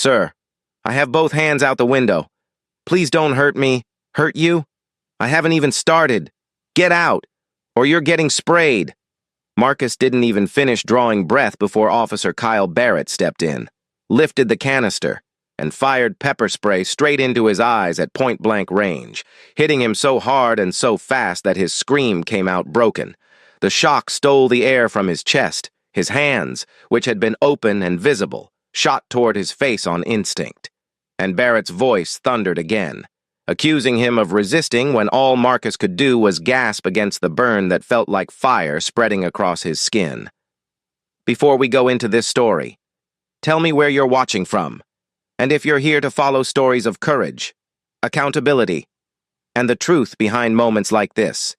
Sir, I have both hands out the window. Please don't hurt me. Hurt you? I haven't even started. Get out, or you're getting sprayed. Marcus didn't even finish drawing breath before Officer Kyle Barrett stepped in, lifted the canister, and fired pepper spray straight into his eyes at point-blank range, hitting him so hard and so fast that his scream came out broken. The shock stole the air from his chest. His hands, which had been open and visible, shot toward his face on instinct. And Barrett's voice thundered again, accusing him of resisting when all Marcus could do was gasp against the burn that felt like fire spreading across his skin. Before we go into this story, tell me where you're watching from, and if you're here to follow stories of courage, accountability, and the truth behind moments like this.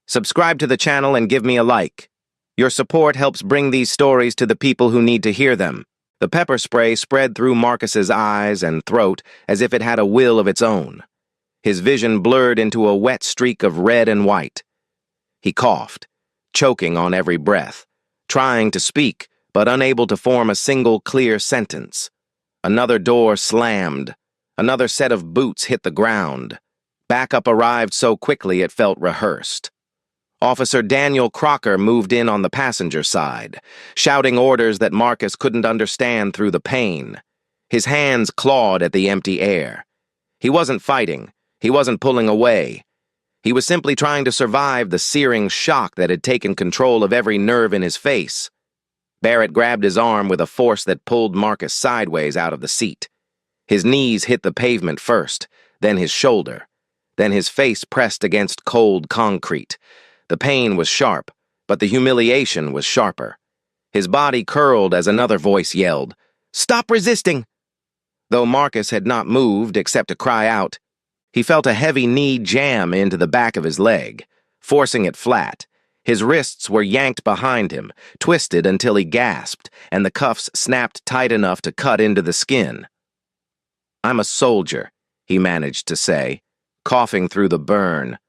Subscribe to the channel and give me a like. Your support helps bring these stories to the people who need to hear them. The pepper spray spread through Marcus's eyes and throat as if it had a will of its own. His vision blurred into a wet streak of red and white. He coughed, choking on every breath, trying to speak, but unable to form a single clear sentence. Another door slammed. Another set of boots hit the ground. Backup arrived so quickly it felt rehearsed. Officer Daniel Crocker moved in on the passenger side, shouting orders that Marcus couldn't understand through the pain. His hands clawed at the empty air. He wasn't fighting. He wasn't pulling away. He was simply trying to survive the searing shock that had taken control of every nerve in his face. Barrett grabbed his arm with a force that pulled Marcus sideways out of the seat. His knees hit the pavement first, then his shoulder. Then his face pressed against cold concrete. The pain was sharp, but the humiliation was sharper. His body curled as another voice yelled, "Stop resisting!" Though Marcus had not moved except to cry out, he felt a heavy knee jam into the back of his leg, forcing it flat. His wrists were yanked behind him, twisted until he gasped, and the cuffs snapped tight enough to cut into the skin. "I'm a soldier," he managed to say, coughing through the burn.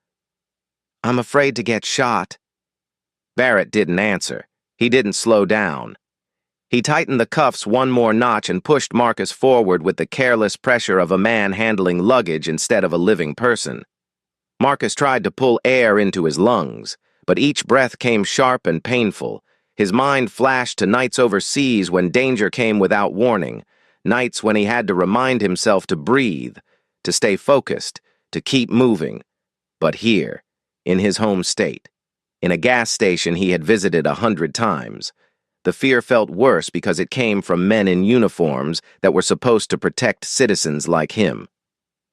"I'm afraid to get shot." Barrett didn't answer. He didn't slow down. He tightened the cuffs one more notch and pushed Marcus forward with the careless pressure of a man handling luggage instead of a living person. Marcus tried to pull air into his lungs, but each breath came sharp and painful. His mind flashed to nights overseas when danger came without warning, nights when he had to remind himself to breathe, to stay focused, to keep moving. But here, in his home state, in a gas station he had visited 100 times, the fear felt worse because it came from men in uniforms that were supposed to protect citizens like him.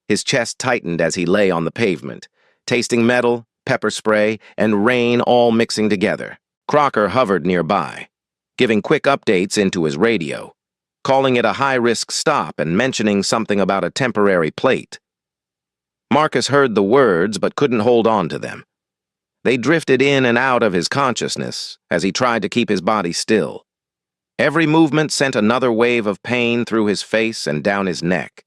His chest tightened as he lay on the pavement, tasting metal, pepper spray, and rain all mixing together. Crocker hovered nearby, giving quick updates into his radio, calling it a high-risk stop and mentioning something about a temporary plate. Marcus heard the words but couldn't hold on to them. They drifted in and out of his consciousness as he tried to keep his body still. Every movement sent another wave of pain through his face and down his neck.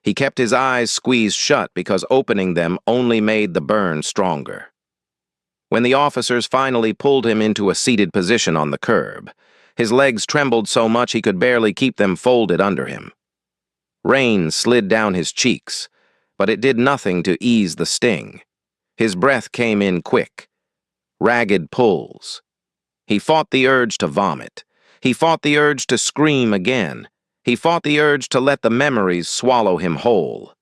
He kept his eyes squeezed shut because opening them only made the burn stronger. When the officers finally pulled him into a seated position on the curb, his legs trembled so much he could barely keep them folded under him. Rain slid down his cheeks, but it did nothing to ease the sting. His breath came in quick, ragged pulls. He fought the urge to vomit. He fought the urge to scream again. He fought the urge to let the memories swallow him whole.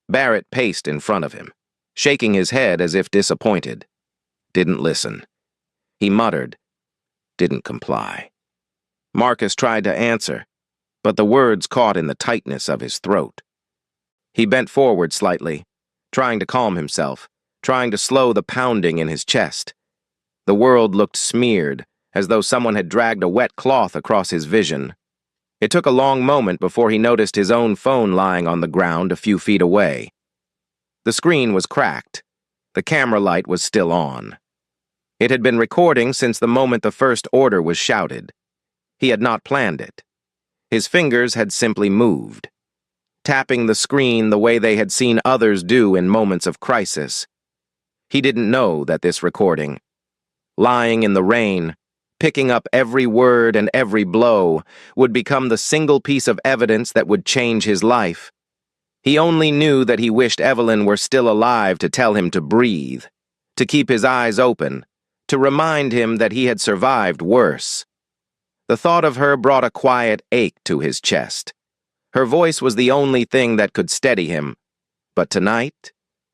Barrett paced in front of him, shaking his head as if disappointed. Didn't listen. He muttered. Didn't comply. Marcus tried to answer, but the words caught in the tightness of his throat. He bent forward slightly, trying to calm himself, trying to slow the pounding in his chest. The world looked smeared, as though someone had dragged a wet cloth across his vision. It took a long moment before he noticed his own phone lying on the ground a few feet away. The screen was cracked. The camera light was still on. It had been recording since the moment the first order was shouted. He had not planned it. His fingers had simply moved, tapping the screen the way they had seen others do in moments of crisis. He didn't know that this recording, lying in the rain, picking up every word and every blow, would become the single piece of evidence that would change his life. He only knew that he wished Evelyn were still alive to tell him to breathe, to keep his eyes open, to remind him that he had survived worse. The thought of her brought a quiet ache to his chest. Her voice was the only thing that could steady him, but tonight,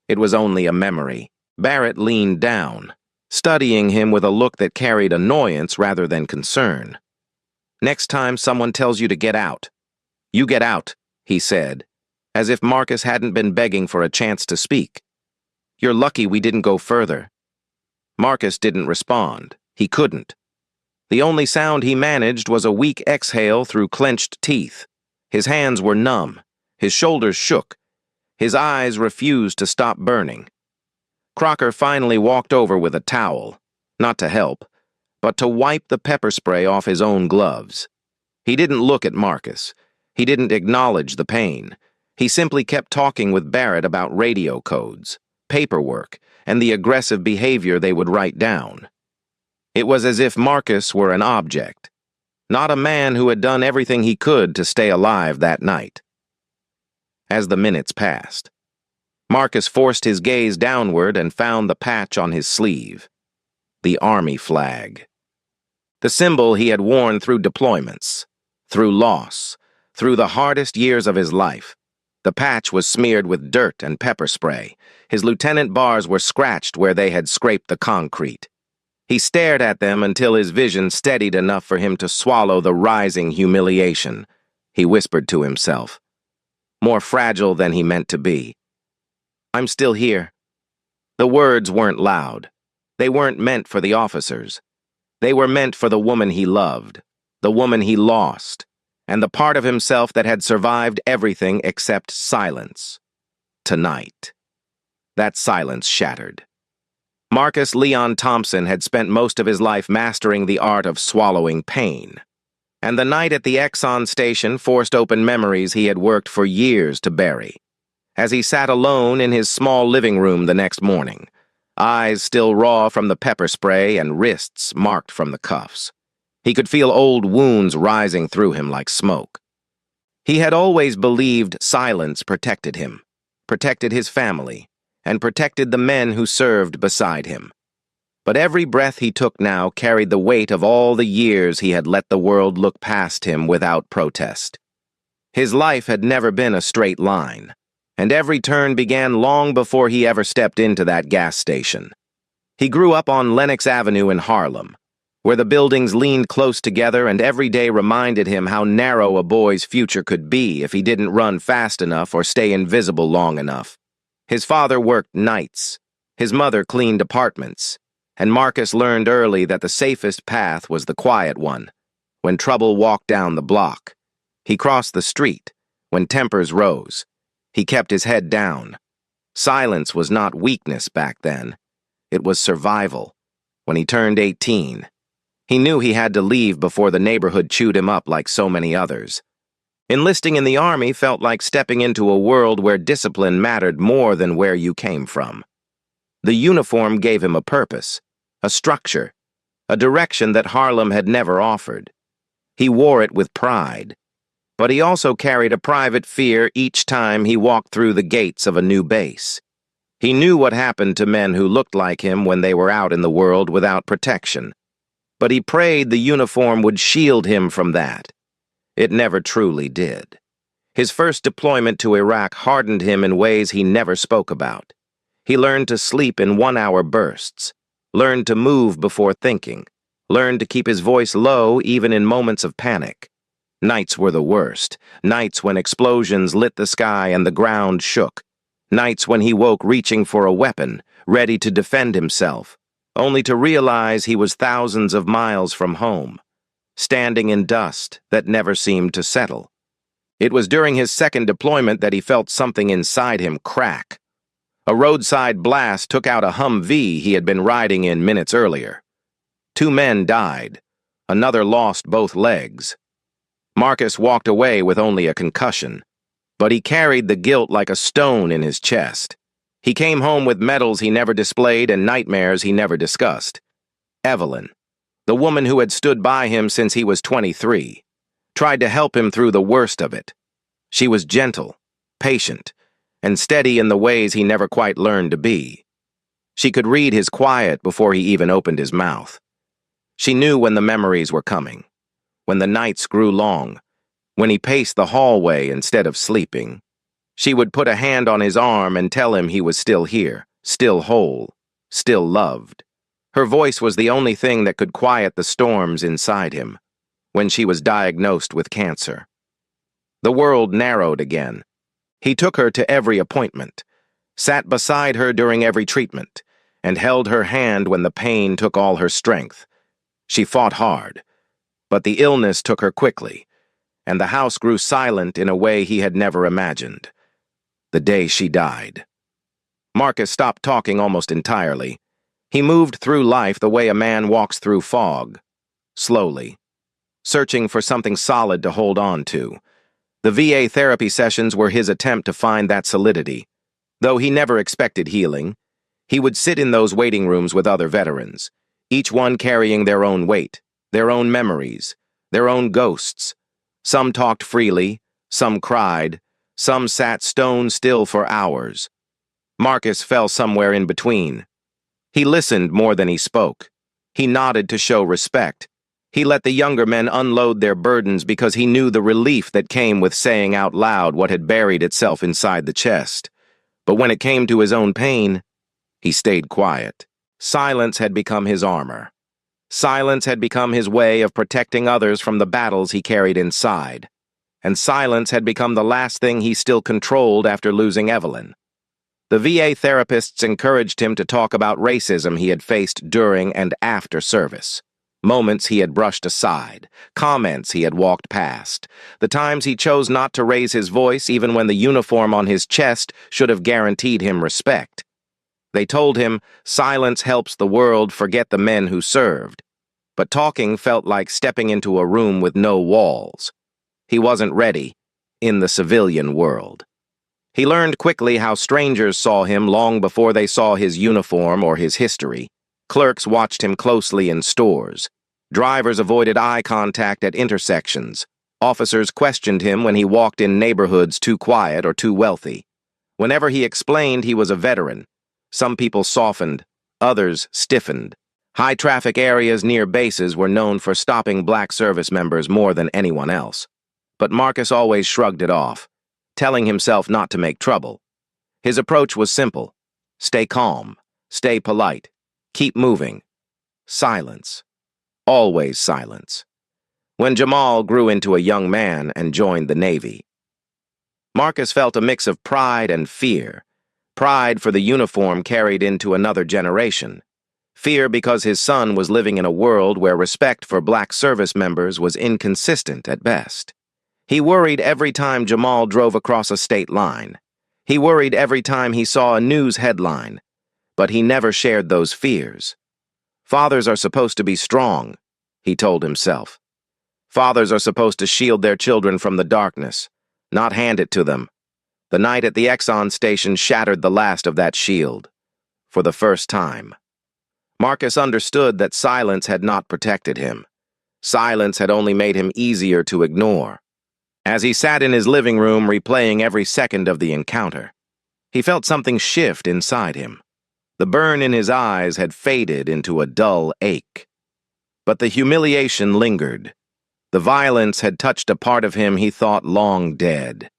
it was only a memory. Barrett leaned down, studying him with a look that carried annoyance rather than concern. "Next time someone tells you to get out, you get out," he said, as if Marcus hadn't been begging for a chance to speak. "You're lucky we didn't go further." Marcus didn't respond. He couldn't. The only sound he managed was a weak exhale through clenched teeth. His hands were numb. His shoulders shook. His eyes refused to stop burning. Crocker finally walked over with a towel, not to help, but to wipe the pepper spray off his own gloves. He didn't look at Marcus. He didn't acknowledge the pain. He simply kept talking with Barrett about radio codes, paperwork, and the aggressive behavior they would write down. It was as if Marcus were an object, not a man who had done everything he could to stay alive that night. As the minutes passed, Marcus forced his gaze downward and found the patch on his sleeve. The Army flag. The symbol he had worn through deployments, through loss, through the hardest years of his life. The patch was smeared with dirt and pepper spray. His lieutenant bars were scratched where they had scraped the concrete. He stared at them until his vision steadied enough for him to swallow the rising humiliation. He whispered to himself, more fragile than he meant to be. "I'm still here." The words weren't loud. They weren't meant for the officers. They were meant for the woman he loved, the woman he lost, and the part of himself that had survived everything except silence. Tonight. That silence shattered. Marcus Leon Thompson had spent most of his life mastering the art of swallowing pain. And the night at the Exxon station forced open memories he had worked for years to bury. As he sat alone in his small living room the next morning, eyes still raw from the pepper spray and wrists marked from the cuffs, he could feel old wounds rising through him like smoke. He had always believed silence protected him, protected his family, and protected the men who served beside him. But every breath he took now carried the weight of all the years he had let the world look past him without protest. His life had never been a straight line, and every turn began long before he ever stepped into that gas station. He grew up on Lenox Avenue in Harlem, where the buildings leaned close together and every day reminded him how narrow a boy's future could be if he didn't run fast enough or stay invisible long enough. His father worked nights. His mother cleaned apartments. And Marcus learned early that the safest path was the quiet one, when trouble walked down the block. He crossed the street, when tempers rose. He kept his head down. Silence was not weakness back then. It was survival. When he turned 18, he knew he had to leave before the neighborhood chewed him up like so many others. Enlisting in the Army felt like stepping into a world where discipline mattered more than where you came from. The uniform gave him a purpose, a structure, a direction that Harlem had never offered. He wore it with pride, but he also carried a private fear each time he walked through the gates of a new base. He knew what happened to men who looked like him when they were out in the world without protection, but he prayed the uniform would shield him from that. It never truly did. His first deployment to Iraq hardened him in ways he never spoke about. He learned to sleep in 1-hour bursts, learned to move before thinking, learned to keep his voice low even in moments of panic. Nights were the worst, nights when explosions lit the sky and the ground shook, nights when he woke reaching for a weapon, ready to defend himself, only to realize he was thousands of miles from home, standing in dust that never seemed to settle. It was during his second deployment that he felt something inside him crack. A roadside blast took out a Humvee he had been riding in minutes earlier. 2 men died. Another lost both legs. Marcus walked away with only a concussion, but he carried the guilt like a stone in his chest. He came home with medals he never displayed and nightmares he never discussed. Evelyn. The woman who had stood by him since he was 23, tried to help him through the worst of it. She was gentle, patient, and steady in the ways he never quite learned to be. She could read his quiet before he even opened his mouth. She knew when the memories were coming, when the nights grew long, when he paced the hallway instead of sleeping. She would put a hand on his arm and tell him he was still here, still whole, still loved. Her voice was the only thing that could quiet the storms inside him when she was diagnosed with cancer. The world narrowed again. He took her to every appointment, sat beside her during every treatment, and held her hand when the pain took all her strength. She fought hard, but the illness took her quickly, and the house grew silent in a way he had never imagined. The day she died. Marcus stopped talking almost entirely. He moved through life the way a man walks through fog, slowly, searching for something solid to hold on to. The VA therapy sessions were his attempt to find that solidity. Though he never expected healing, he would sit in those waiting rooms with other veterans, each one carrying their own weight, their own memories, their own ghosts. Some talked freely, some cried, some sat stone still for hours. Marcus fell somewhere in between. He listened more than he spoke. He nodded to show respect. He let the younger men unload their burdens because he knew the relief that came with saying out loud what had buried itself inside the chest. But when it came to his own pain, he stayed quiet. Silence had become his armor. Silence had become his way of protecting others from the battles he carried inside. And silence had become the last thing he still controlled after losing Evelyn. The VA therapists encouraged him to talk about racism he had faced during and after service. Moments he had brushed aside, comments he had walked past, the times he chose not to raise his voice even when the uniform on his chest should have guaranteed him respect. They told him silence helps the world forget the men who served, but talking felt like stepping into a room with no walls. He wasn't ready in the civilian world. He learned quickly how strangers saw him long before they saw his uniform or his history. Clerks watched him closely in stores. Drivers avoided eye contact at intersections. Officers questioned him when he walked in neighborhoods too quiet or too wealthy. Whenever he explained he was a veteran, some people softened, others stiffened. High-traffic areas near bases were known for stopping black service members more than anyone else. But Marcus always shrugged it off, telling himself not to make trouble. His approach was simple. Stay calm, stay polite, keep moving. Silence. Always silence. When Jamal grew into a young man and joined the Navy, Marcus felt a mix of pride and fear. Pride for the uniform carried into another generation. Fear because his son was living in a world where respect for black service members was inconsistent at best. He worried every time Jamal drove across a state line. He worried every time he saw a news headline. But he never shared those fears. Fathers are supposed to be strong, he told himself. Fathers are supposed to shield their children from the darkness, not hand it to them. The night at the Exxon station shattered the last of that shield. For the first time. Marcus understood that silence had not protected him. Silence had only made him easier to ignore. As he sat in his living room replaying every second of the encounter, he felt something shift inside him. The burn in his eyes had faded into a dull ache. But the humiliation lingered. The violence had touched a part of him he thought long dead.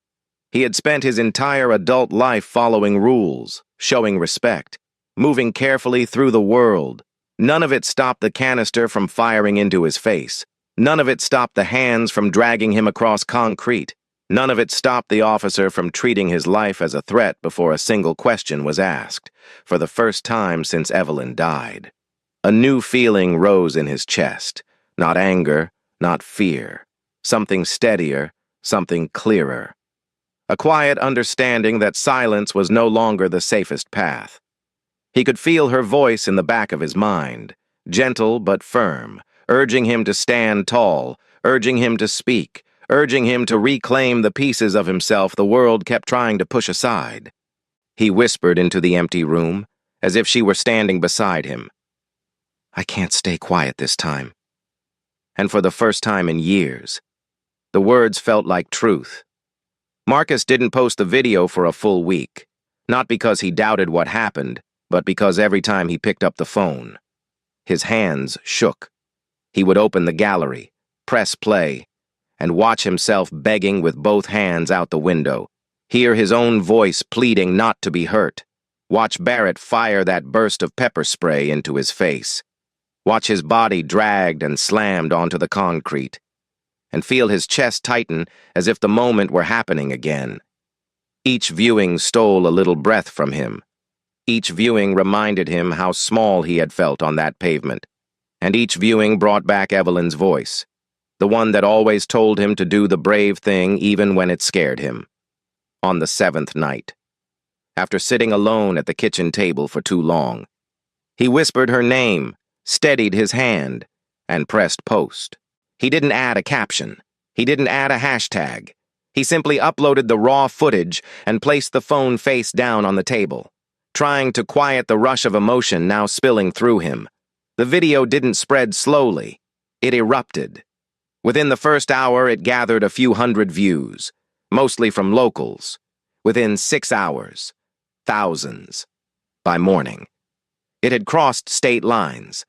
He had spent his entire adult life following rules, showing respect, moving carefully through the world. None of it stopped the canister from firing into his face. None of it stopped the hands from dragging him across concrete. None of it stopped the officer from treating his life as a threat before a single question was asked, for the first time since Evelyn died. A new feeling rose in his chest, not anger, not fear, something steadier, something clearer. A quiet understanding that silence was no longer the safest path. He could feel her voice in the back of his mind, gentle but firm, urging him to stand tall, urging him to speak, urging him to reclaim the pieces of himself the world kept trying to push aside. He whispered into the empty room, as if she were standing beside him. I can't stay quiet this time. And for the first time in years, the words felt like truth. Marcus didn't post the video for a full week, not because he doubted what happened, but because every time he picked up the phone, his hands shook. He would open the gallery, press play, and watch himself begging with both hands out the window, hear his own voice pleading not to be hurt, watch Barrett fire that burst of pepper spray into his face, watch his body dragged and slammed onto the concrete, and feel his chest tighten as if the moment were happening again. Each viewing stole a little breath from him. Each viewing reminded him how small he had felt on that pavement. And each viewing brought back Evelyn's voice, the one that always told him to do the brave thing even when it scared him. On the 7th night, after sitting alone at the kitchen table for too long, he whispered her name, steadied his hand, and pressed post. He didn't add a caption. He didn't add a hashtag. He simply uploaded the raw footage and placed the phone face down on the table, trying to quiet the rush of emotion now spilling through him. The video didn't spread slowly. It erupted. Within the first hour, it gathered a few hundred views, mostly from locals. Within 6 hours, thousands. By morning, it had crossed state lines.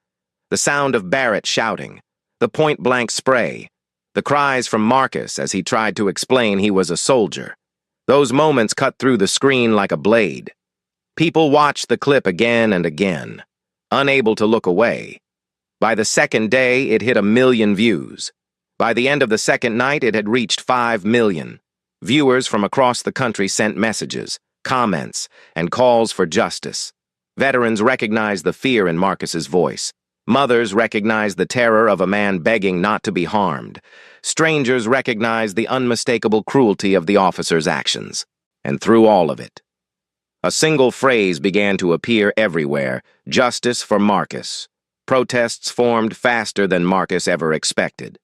The sound of Barrett shouting, the point-blank spray, the cries from Marcus as he tried to explain he was a soldier. Those moments cut through the screen like a blade. People watched the clip again and again, unable to look away. By the second day, it hit 1 million views. By the end of the second night, it had reached 5 million. Viewers from across the country sent messages, comments, and calls for justice. Veterans recognized the fear in Marcus's voice. Mothers recognized the terror of a man begging not to be harmed. Strangers recognized the unmistakable cruelty of the officer's actions. And through all of it, a single phrase began to appear everywhere: justice for Marcus. Protests formed faster than Marcus ever expected.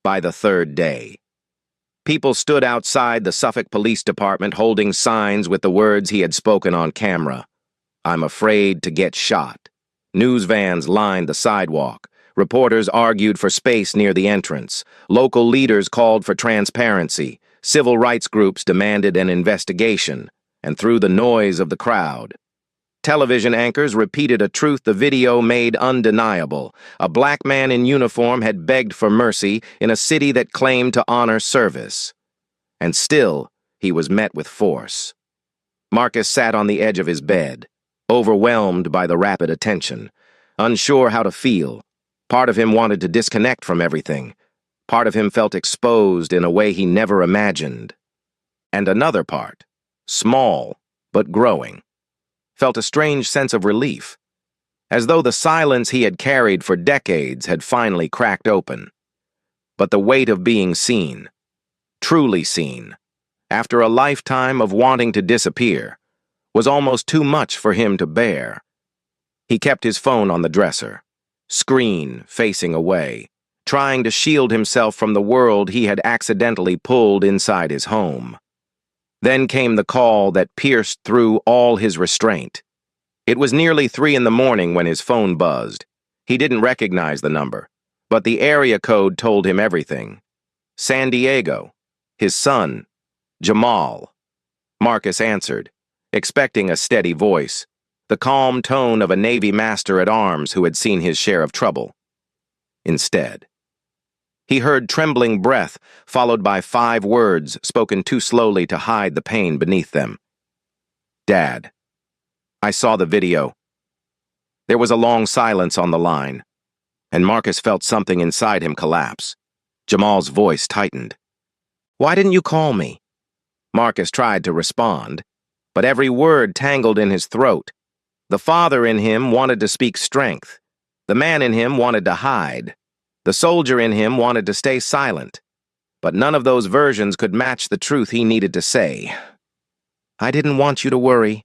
By the third day, people stood outside the Suffolk Police Department holding signs with the words he had spoken on camera. "I'm afraid to get shot." News vans lined the sidewalk. Reporters argued for space near the entrance. Local leaders called for transparency. Civil rights groups demanded an investigation. And through the noise of the crowd, television anchors repeated a truth the video made undeniable. A black man in uniform had begged for mercy in a city that claimed to honor service. And still, he was met with force. Marcus sat on the edge of his bed, overwhelmed by the rapid attention, unsure how to feel. Part of him wanted to disconnect from everything. Part of him felt exposed in a way he never imagined. And another part, small but growing, felt a strange sense of relief, as though the silence he had carried for decades had finally cracked open. But the weight of being seen, truly seen, after a lifetime of wanting to disappear, was almost too much for him to bear. He kept his phone on the dresser, screen facing away, trying to shield himself from the world he had accidentally pulled inside his home. Then came the call that pierced through all his restraint. It was nearly 3 in the morning when his phone buzzed. He didn't recognize the number, but the area code told him everything. San Diego. His son, Jamal. Marcus answered, expecting a steady voice, the calm tone of a Navy master-at-arms who had seen his share of trouble. Instead, he heard trembling breath, followed by 5 words spoken too slowly to hide the pain beneath them. "Dad, I saw the video." There was a long silence on the line, and Marcus felt something inside him collapse. Jamal's voice tightened. "Why didn't you call me?" Marcus tried to respond, but every word tangled in his throat. The father in him wanted to speak strength. The man in him wanted to hide. The soldier in him wanted to stay silent, but none of those versions could match the truth he needed to say. "I didn't want you to worry."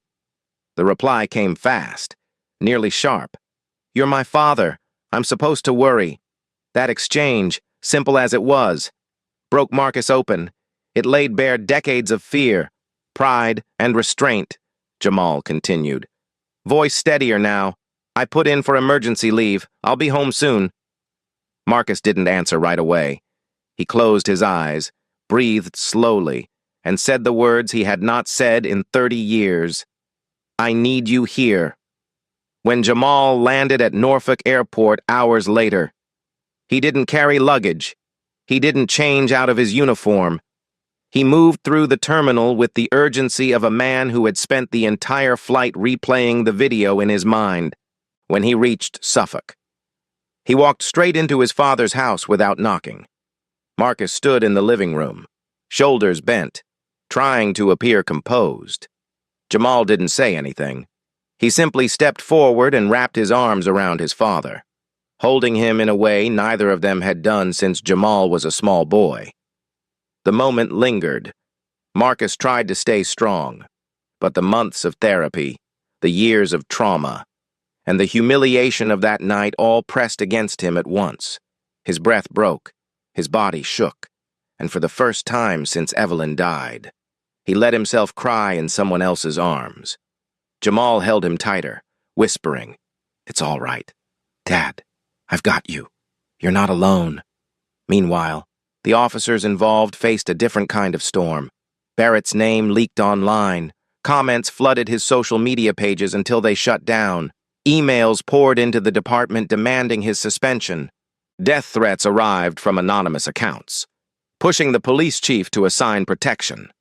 The reply came fast, nearly sharp. "You're my father. I'm supposed to worry." That exchange, simple as it was, broke Marcus open. It laid bare decades of fear, pride, and restraint. Jamal continued, voice steadier now. I put in for emergency leave. I'll be home soon. Marcus didn't answer right away. He closed his eyes, breathed slowly, and said the words he had not said in 30 years. I need you here. When Jamal landed at Norfolk Airport hours later, he didn't carry luggage. He didn't change out of his uniform. He moved through the terminal with the urgency of a man who had spent the entire flight replaying the video in his mind. When he reached Suffolk, he walked straight into his father's house without knocking. Marcus stood in the living room, shoulders bent, trying to appear composed. Jamal didn't say anything. He simply stepped forward and wrapped his arms around his father, holding him in a way neither of them had done since Jamal was a small boy. The moment lingered. Marcus tried to stay strong, but the months of therapy, the years of trauma, and the humiliation of that night all pressed against him at once. His breath broke, his body shook, and for the first time since Evelyn died, he let himself cry in someone else's arms. Jamal held him tighter, whispering, "It's all right. Dad, I've got you. You're not alone." Meanwhile, the officers involved faced a different kind of storm. Barrett's name leaked online. Comments flooded his social media pages until they shut down. Emails poured into the department demanding his suspension. Death threats arrived from anonymous accounts, pushing the police chief to assign protection.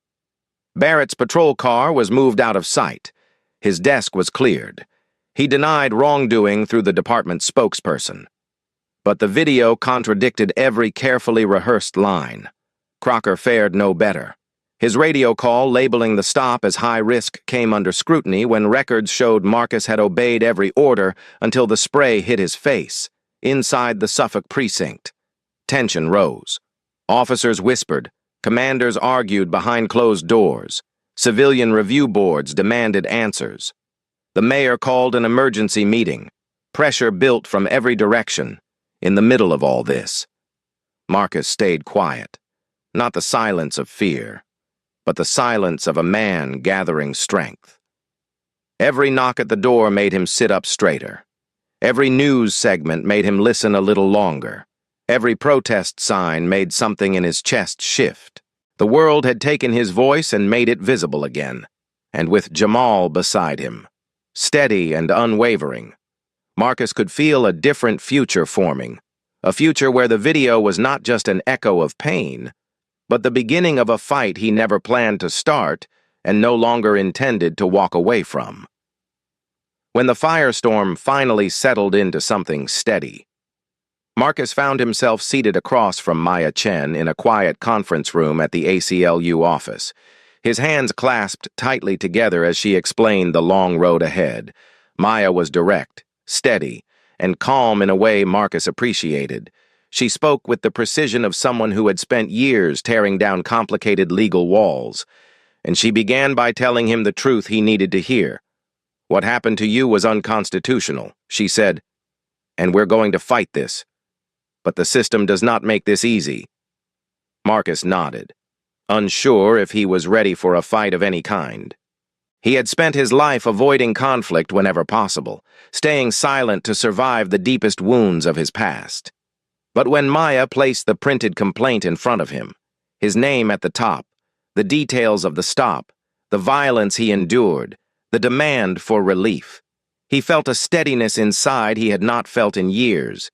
Barrett's patrol car was moved out of sight. His desk was cleared. He denied wrongdoing through the department's spokesperson. But the video contradicted every carefully rehearsed line. Crocker fared no better. His radio call labeling the stop as high risk came under scrutiny when records showed Marcus had obeyed every order until the spray hit his face, inside the Suffolk precinct. Tension rose. Officers whispered. Commanders argued behind closed doors. Civilian review boards demanded answers. The mayor called an emergency meeting. Pressure built from every direction. In the middle of all this, Marcus stayed quiet. Not the silence of fear, but the silence of a man gathering strength. Every knock at the door made him sit up straighter. Every news segment made him listen a little longer. Every protest sign made something in his chest shift. The world had taken his voice and made it visible again, and with Jamal beside him, steady and unwavering, Marcus could feel a different future forming, a future where the video was not just an echo of pain, but the beginning of a fight he never planned to start and no longer intended to walk away from. When the firestorm finally settled into something steady, Marcus found himself seated across from Maya Chen in a quiet conference room at the ACLU office, his hands clasped tightly together as she explained the long road ahead. Maya was direct, steady, and calm in a way Marcus appreciated. She spoke with the precision of someone who had spent years tearing down complicated legal walls, and she began by telling him the truth he needed to hear. "What happened to you was unconstitutional," she said, "and we're going to fight this. But the system does not make this easy." Marcus nodded, unsure if he was ready for a fight of any kind. He had spent his life avoiding conflict whenever possible, staying silent to survive the deepest wounds of his past. But when Maya placed the printed complaint in front of him, his name at the top, the details of the stop, the violence he endured, the demand for relief, he felt a steadiness inside he had not felt in years.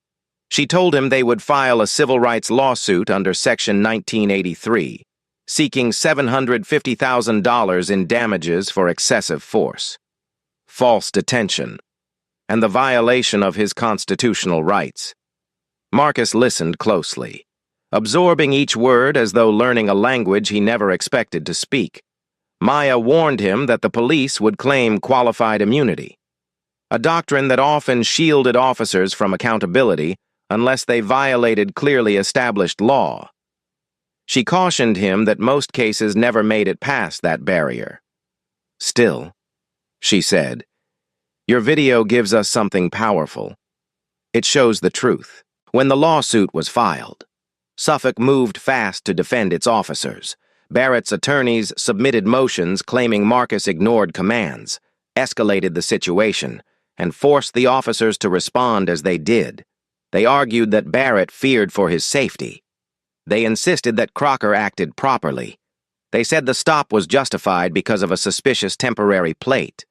She told him they would file a civil rights lawsuit under Section 1983, seeking $750,000 in damages for excessive force, false detention, and the violation of his constitutional rights. Marcus listened closely, absorbing each word as though learning a language he never expected to speak. Maya warned him that the police would claim qualified immunity, a doctrine that often shielded officers from accountability unless they violated clearly established law. She cautioned him that most cases never made it past that barrier. "Still," she said, "your video gives us something powerful. It shows the truth." When the lawsuit was filed, Suffolk moved fast to defend its officers. Barrett's attorneys submitted motions claiming Marcus ignored commands, escalated the situation, and forced the officers to respond as they did. They argued that Barrett feared for his safety. They insisted that Crocker acted properly. They said the stop was justified because of a suspicious temporary plate.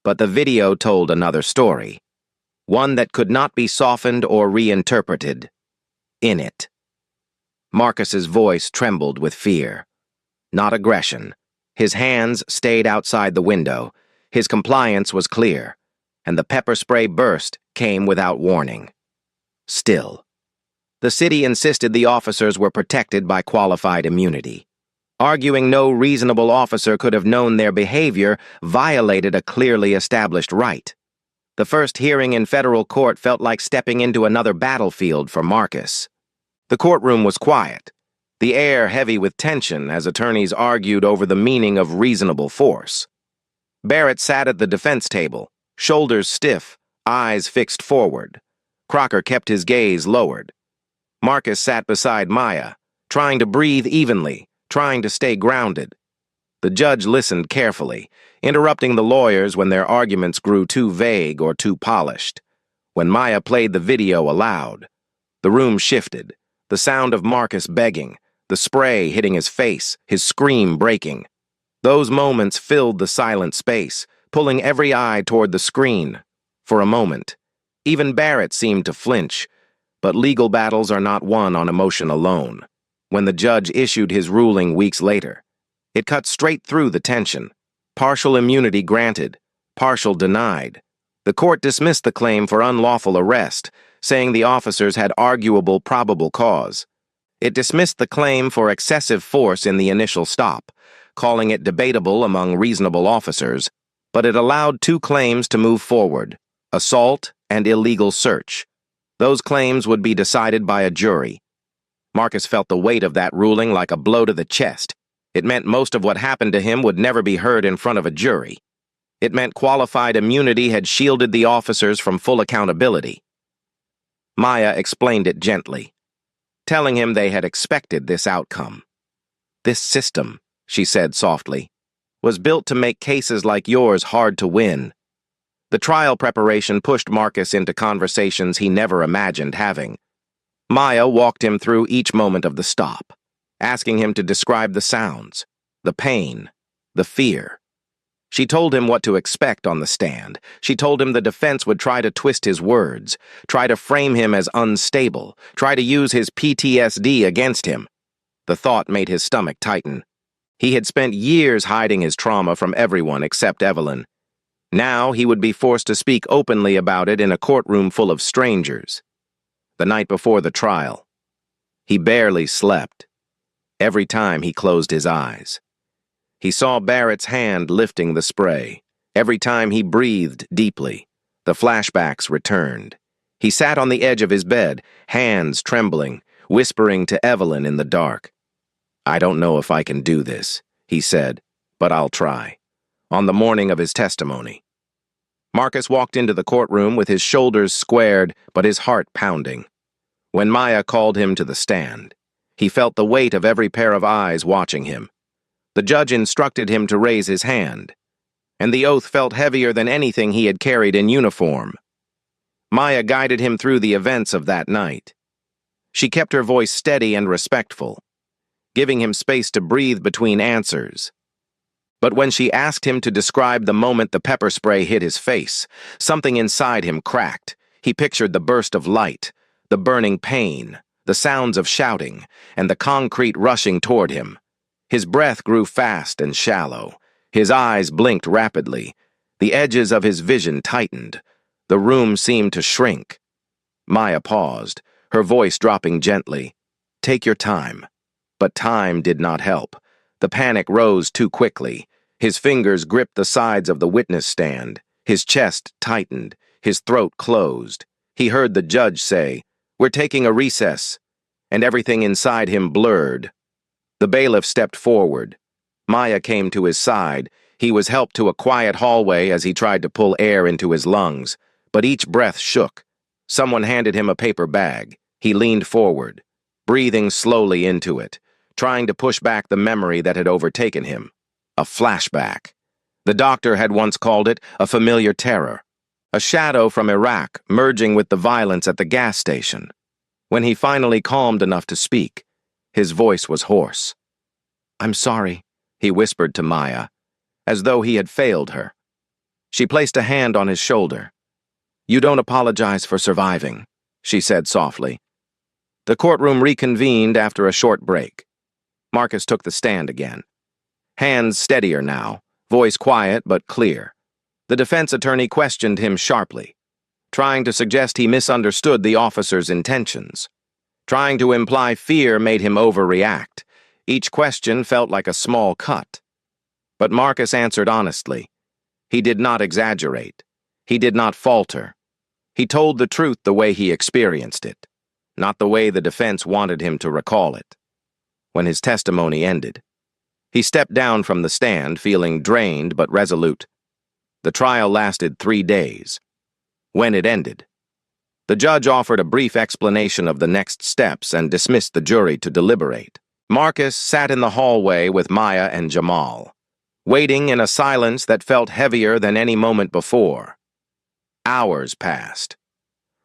But the video told another story, one that could not be softened or reinterpreted. In it, Marcus's voice trembled with fear, not aggression. His hands stayed outside the window. His compliance was clear, and the pepper spray burst came without warning. Still, the city insisted the officers were protected by qualified immunity. Arguing no reasonable officer could have known their behavior violated a clearly established right. The first hearing in federal court felt like stepping into another battlefield for Marcus. The courtroom was quiet, the air heavy with tension as attorneys argued over the meaning of reasonable force. Barrett sat at the defense table, shoulders stiff, eyes fixed forward. Crocker kept his gaze lowered. Marcus sat beside Maya, trying to breathe evenly, trying to stay grounded. The judge listened carefully, interrupting the lawyers when their arguments grew too vague or too polished. When Maya played the video aloud, the room shifted, the sound of Marcus begging, the spray hitting his face, his scream breaking. Those moments filled the silent space, pulling every eye toward the screen. For a moment, even Barrett seemed to flinch, but legal battles are not won on emotion alone. When the judge issued his ruling weeks later, it cut straight through the tension. Partial immunity granted, partial denied. The court dismissed the claim for unlawful arrest, saying the officers had arguable probable cause. It dismissed the claim for excessive force in the initial stop, calling it debatable among reasonable officers, but it allowed two claims to move forward: assault and illegal search. Those claims would be decided by a jury. Marcus felt the weight of that ruling like a blow to the chest. It meant most of what happened to him would never be heard in front of a jury. It meant qualified immunity had shielded the officers from full accountability. Maya explained it gently, telling him they had expected this outcome. "This system," she said softly, "was built to make cases like yours hard to win." The trial preparation pushed Marcus into conversations he never imagined having. Maya walked him through each moment of the stop, asking him to describe the sounds, the pain, the fear. She told him what to expect on the stand. She told him the defense would try to twist his words, try to frame him as unstable, try to use his PTSD against him. The thought made his stomach tighten. He had spent years hiding his trauma from everyone except Evelyn. Now he would be forced to speak openly about it in a courtroom full of strangers. The night before the trial, he barely slept. Every time he closed his eyes, he saw Barrett's hand lifting the spray. Every time he breathed deeply, the flashbacks returned. He sat on the edge of his bed, hands trembling, whispering to Evelyn in the dark. "I don't know if I can do this," he said, "but I'll try." On the morning of his testimony, Marcus walked into the courtroom with his shoulders squared but his heart pounding. When Maya called him to the stand, he felt the weight of every pair of eyes watching him. The judge instructed him to raise his hand, and the oath felt heavier than anything he had carried in uniform. Maya guided him through the events of that night. She kept her voice steady and respectful, giving him space to breathe between answers. But when she asked him to describe the moment the pepper spray hit his face, something inside him cracked. He pictured the burst of light, the burning pain, the sounds of shouting, and the concrete rushing toward him. His breath grew fast and shallow. His eyes blinked rapidly. The edges of his vision tightened. The room seemed to shrink. Maya paused, her voice dropping gently. "Take your time." But time did not help. The panic rose too quickly. His fingers gripped the sides of the witness stand. His chest tightened. His throat closed. He heard the judge say, "We're taking a recess," and everything inside him blurred. The bailiff stepped forward. Maya came to his side. He was helped to a quiet hallway as he tried to pull air into his lungs, but each breath shook. Someone handed him a paper bag. He leaned forward, breathing slowly into it, trying to push back the memory that had overtaken him. A flashback. The doctor had once called it a familiar terror. a shadow from Iraq merging with the violence at the gas station. When he finally calmed enough to speak, his voice was hoarse. "I'm sorry," he whispered to Maya, as though he had failed her. She placed a hand on his shoulder. "You don't apologize for surviving," she said softly. The courtroom reconvened after a short break. Marcus took the stand again. Hands steadier now, voice quiet but clear. The defense attorney questioned him sharply, trying to suggest he misunderstood the officer's intentions. Trying to imply fear made him overreact. Each question felt like a small cut. But Marcus answered honestly. He did not exaggerate. He did not falter. He told the truth the way he experienced it, not the way the defense wanted him to recall it. When his testimony ended, he stepped down from the stand, feeling drained but resolute. The trial lasted 3 days. When it ended, the judge offered a brief explanation of the next steps and dismissed the jury to deliberate. Marcus sat in the hallway with Maya and Jamal, waiting in a silence that felt heavier than any moment before. Hours passed.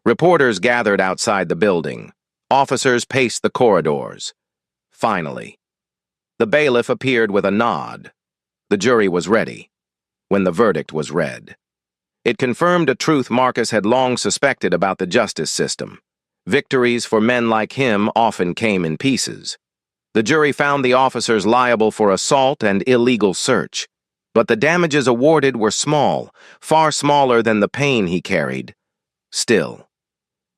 Reporters gathered outside the building. Officers paced the corridors. Finally, the bailiff appeared with a nod. The jury was ready when the verdict was read. It confirmed a truth Marcus had long suspected about the justice system. Victories for men like him often came in pieces. The jury found the officers liable for assault and illegal search, but the damages awarded were small, far smaller than the pain he carried. Still,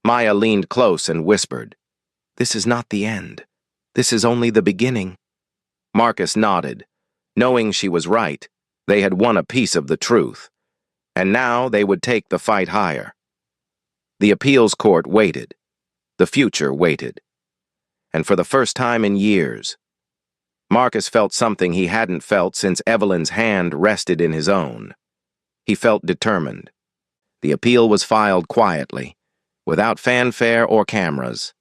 Maya leaned close and whispered, "This is not the end. This is only the beginning." Marcus nodded. Knowing she was right, they had won a piece of the truth, and now they would take the fight higher. The appeals court waited. The future waited. And for the first time in years, Marcus felt something he hadn't felt since Evelyn's hand rested in his own. He felt determined. The appeal was filed quietly, without fanfare or cameras.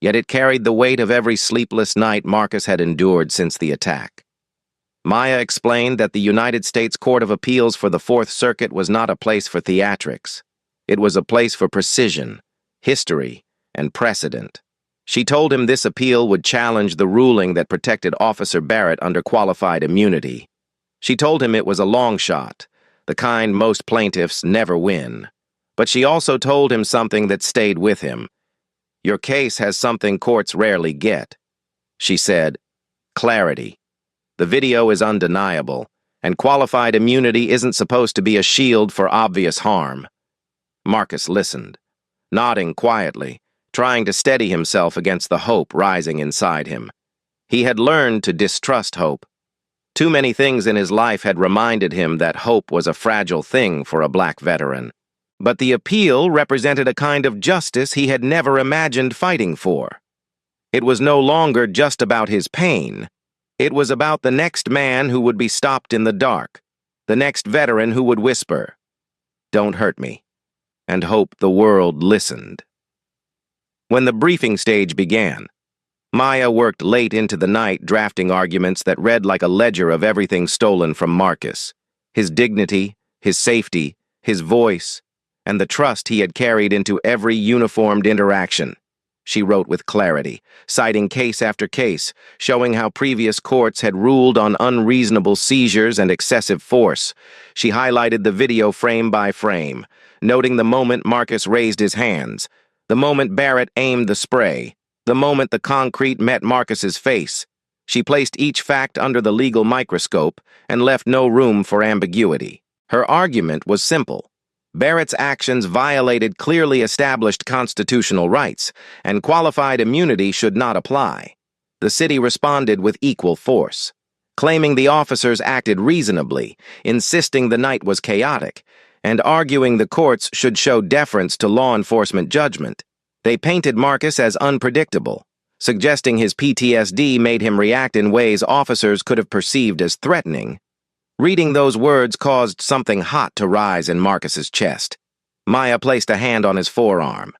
Yet it carried the weight of every sleepless night Marcus had endured since the attack. Maya explained that the United States Court of Appeals for the Fourth Circuit was not a place for theatrics. It was a place for precision, history, and precedent. She told him this appeal would challenge the ruling that protected Officer Barrett under qualified immunity. She told him it was a long shot, the kind most plaintiffs never win. But she also told him something that stayed with him. "Your case has something courts rarely get," she said. "Clarity. The video is undeniable, and qualified immunity isn't supposed to be a shield for obvious harm." Marcus listened, nodding quietly, trying to steady himself against the hope rising inside him. He had learned to distrust hope. Too many things in his life had reminded him that hope was a fragile thing for a black veteran. But the appeal represented a kind of justice he had never imagined fighting for. It was no longer just about his pain. It was about the next man who would be stopped in the dark, the next veteran who would whisper, "Don't hurt me," and hope the world listened. When the briefing stage began, Maya worked late into the night drafting arguments that read like a ledger of everything stolen from Marcus: his dignity, his safety, his voice, and the trust he had carried into every uniformed interaction. She wrote with clarity, citing case after case, showing how previous courts had ruled on unreasonable seizures and excessive force. She highlighted the video frame by frame, noting the moment Marcus raised his hands, the moment Barrett aimed the spray, the moment the concrete met Marcus's face. She placed each fact under the legal microscope and left no room for ambiguity. Her argument was simple. Barrett's actions violated clearly established constitutional rights, and qualified immunity should not apply. The city responded with equal force, claiming the officers acted reasonably, insisting the night was chaotic, and arguing the courts should show deference to law enforcement judgment. They painted Marcus as unpredictable, suggesting his PTSD made him react in ways officers could have perceived as threatening. Reading those words caused something hot to rise in Marcus's chest. Maya placed a hand on his forearm.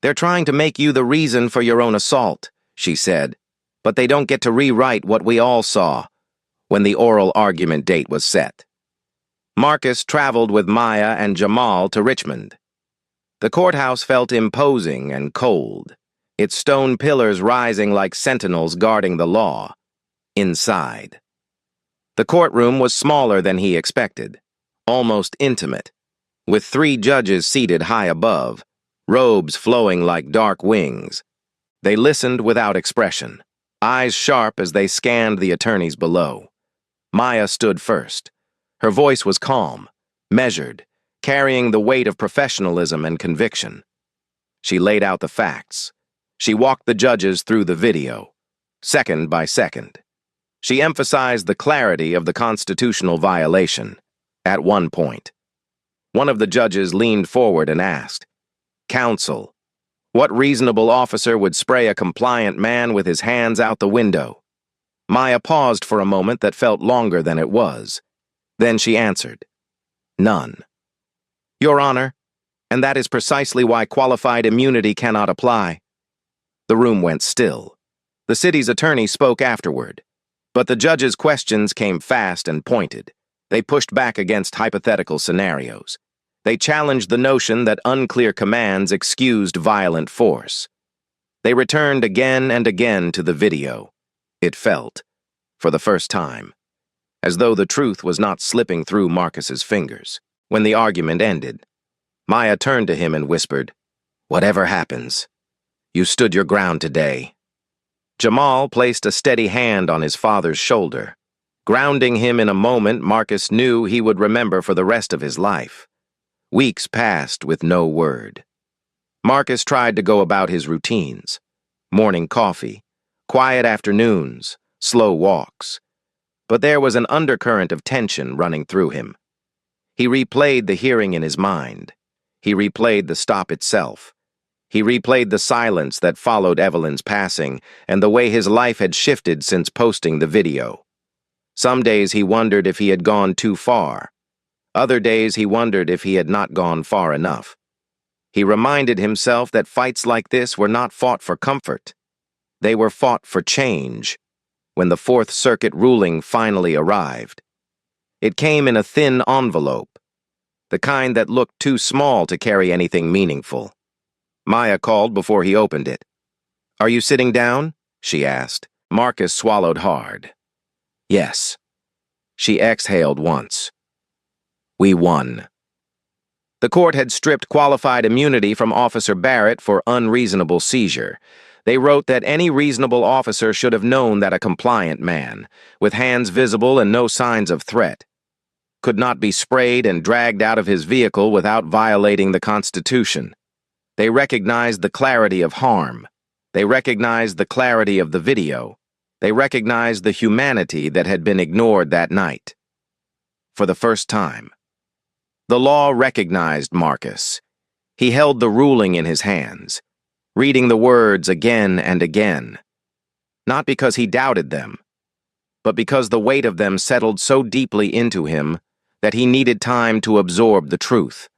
"They're trying to make you the reason for your own assault," she said, "but they don't get to rewrite what we all saw." When the oral argument date was set, Marcus traveled with Maya and Jamal to Richmond. The courthouse felt imposing and cold, its stone pillars rising like sentinels guarding the law. Inside, the courtroom was smaller than he expected, almost intimate, with 3 judges seated high above, robes flowing like dark wings. They listened without expression, eyes sharp as they scanned the attorneys below. Maya stood first. Her voice was calm, measured, carrying the weight of professionalism and conviction. She laid out the facts. She walked the judges through the video, second by second. She emphasized the clarity of the constitutional violation. At one point, one of the judges leaned forward and asked, "Counsel, what reasonable officer would spray a compliant man with his hands out the window?" Maya paused for a moment that felt longer than it was. Then she answered, "None." "Your Honor, and that is precisely why qualified immunity cannot apply." The room went still. The city's attorney spoke afterward, but the judge's questions came fast and pointed. They pushed back against hypothetical scenarios. They challenged the notion that unclear commands excused violent force. They returned again and again to the video. It felt, for the first time, as though the truth was not slipping through Marcus's fingers. When the argument ended, Maya turned to him and whispered, "Whatever happens, you stood your ground today." Jamal placed a steady hand on his father's shoulder, grounding him in a moment Marcus knew he would remember for the rest of his life. Weeks passed with no word. Marcus tried to go about his routines: morning coffee, quiet afternoons, slow walks. But there was an undercurrent of tension running through him. He replayed the hearing in his mind. He replayed the stop itself. He replayed the silence that followed Evelyn's passing and the way his life had shifted since posting the video. Some days he wondered if he had gone too far. Other days he wondered if he had not gone far enough. He reminded himself that fights like this were not fought for comfort. They were fought for change. When the Fourth Circuit ruling finally arrived, it came in a thin envelope, the kind that looked too small to carry anything meaningful. Maya called before he opened it. "Are you sitting down?" she asked. Marcus swallowed hard. "Yes." She exhaled once. "We won." The court had stripped qualified immunity from Officer Barrett for unreasonable seizure. They wrote that any reasonable officer should have known that a compliant man, with hands visible and no signs of threat, could not be sprayed and dragged out of his vehicle without violating the Constitution. They recognized the clarity of harm. They recognized the clarity of the video. They recognized the humanity that had been ignored that night. For the first time, the law recognized Marcus. He held the ruling in his hands, reading the words again and again, not because he doubted them, but because the weight of them settled so deeply into him that he needed time to absorb the truth.